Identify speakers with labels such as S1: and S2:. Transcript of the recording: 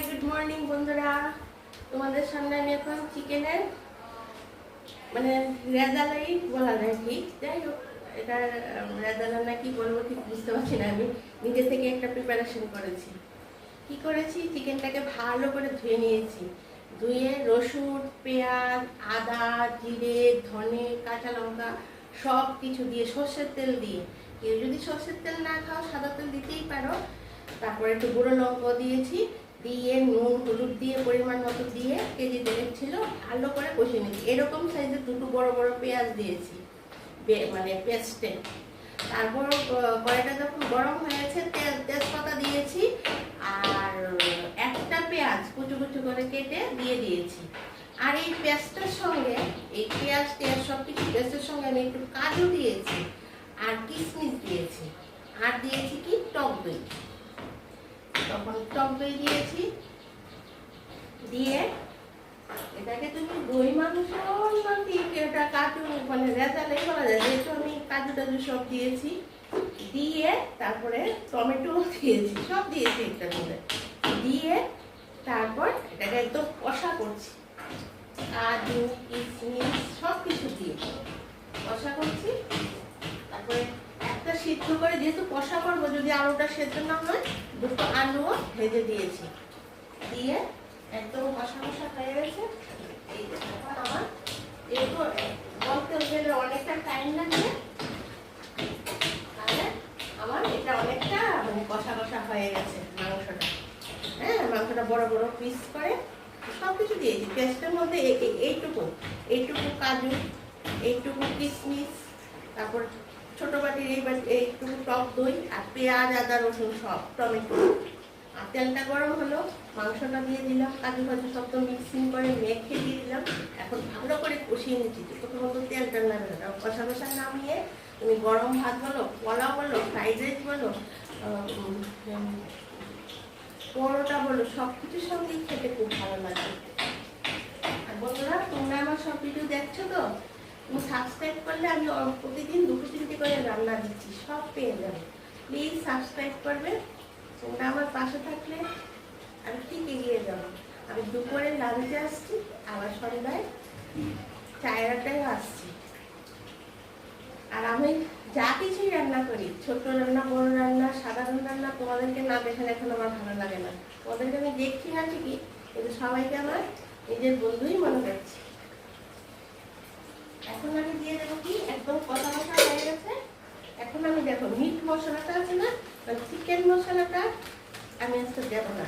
S1: Good morning বন্ধুরা। তোমাদের সামনে আমি এখন চিকেনের মানে রেজালাই বলা যায়, ঠিক যাই হোক এটা রেজালা না কি বলবো ঠিক বুঝতে পারছি না। আমি নিজে থেকে একটা প্রিপারেশন করেছি। কি করেছি, চিকেনটাকে ভালো করে ধুয়ে নিয়েছি। ধুয়ে রসুন, পেঁয়াজ, আদা, জিরে, ধনে, কাঁচা লঙ্কা সব কিছু দিয়ে সর্ষের তেল দিয়ে, কেউ যদি সর্ষের তেল না খাও সাদা তেল দিতেই পারো। তারপরে একটু গুঁড়ো লঙ্কা দিয়েছি, দিয়ে নুন হলুদ দিয়ে পরিমাণ মতো দিয়ে কেজি তেলের ছিল ভালো করে কষিয়ে নিয়েছি। এরকম সাইজের দুটো বড় বড় পেঁয়াজ দিয়েছি মানে পেস্টে। তারপর কড়াইটা যখন গরম হয়েছে তেজপাতা দিয়েছি আর একটা পেঁয়াজ কুচু কুচু করে কেটে দিয়ে দিয়েছি। আর এই পেস্টের সঙ্গে এই পেঁয়াজ সব কিছু পেস্টের সঙ্গে আমি একটু কাজু দিয়েছি আর কিশমিশ দিয়েছি আর দিয়েছি কি টক দই। তখন টক দই দিয়েছি, দিয়ে এটাকে তুমি দই মাংস এটা কাজু মানে রেজালাই বলা যায়, যেহেতু আমি কাজু টাজু সব দিয়েছি। দিয়ে তারপরে টমেটো দিয়েছি, সব দিয়েছি একটা করে দিয়ে তারপর এটাকে একদম কষা করছি। কাজু কিশমিশ সব কিছু দিয়ে কষা করছি। তারপরে একটা সিদ্ধ করে, যেহেতু কষা করবো যদি আলুটা সেদ্ধ না হয়, দুটো আলুও ভেজে দিয়েছি। দিয়ে একদম কষা কষা হয়ে গেছে। এই আমার যেহেতু বলতে গেলে অনেকটা টাইম লাগবে, তাহলে আমার এটা অনেকটা মানে কষা কষা হয়ে গেছে মাংসটা। হ্যাঁ, মাংসটা বড় বড় পিস করে সব কিছু দিয়েছি পেস্টের মধ্যে। এইটুকু কাজু, এইটুকু কিশমিশ, তারপর ছোট বাটির এই বাটি এইটুকু টক দই আর পেঁয়াজ আদা রসুন সব, টমেটো। আর তেলটা গরম হলো, মাংসটা দিয়ে দিলাম, কাজু কাজু সব তো মিক্সিং করে মেখে দিয়ে দিলাম। এখন ভালো করে কষিয়ে নিচ্ছি, প্রথমত তেলটা নামে না, কষা কষা নামিয়ে তুমি গরম ভাত বলো, পোলাও বলো, ফ্রাইড রাইস বলো, পরোটা বলো, সব কিছুর সঙ্গেই খেতে খুব ভালো লাগে। আর বন্ধুরা, তোমরা আমার সব ভিডিও দেখছো তো, তুমি সাবস্ক্রাইব করলে আমি প্রতিদিন 2-3টি করে রান্না দিচ্ছি, সব পেয়ে যাবে। প্লিজ সাবস্ক্রাইব করবে। তোমরা আমার পাশে থাকলে আমি ঠিক এগিয়ে যাবো। আমি দুপুরে লাঞ্চে আসছি, আবার সন্ধ্যায় চায়ের আড্ডায় আসছি। আর আমি যা কিছুই রান্না করি, ছোট রান্না বড় রান্না সাধারণ রান্না, তোমাদেরকে না দেখালে এখন আমার ভালো লাগে না। তোমাদেরকে আমি দেখছি না ঠিকই, কিন্তু সবাইকে আমার নিজের বন্ধুই মনে করছি। এখন আমি দিয়ে দেবো কি, একদম কষা কষা হয়ে গেছে। এখন আমি দেখো মিট মশলাটা আছে না, চিকেন মশলাটা আমি আজকে দেবো না।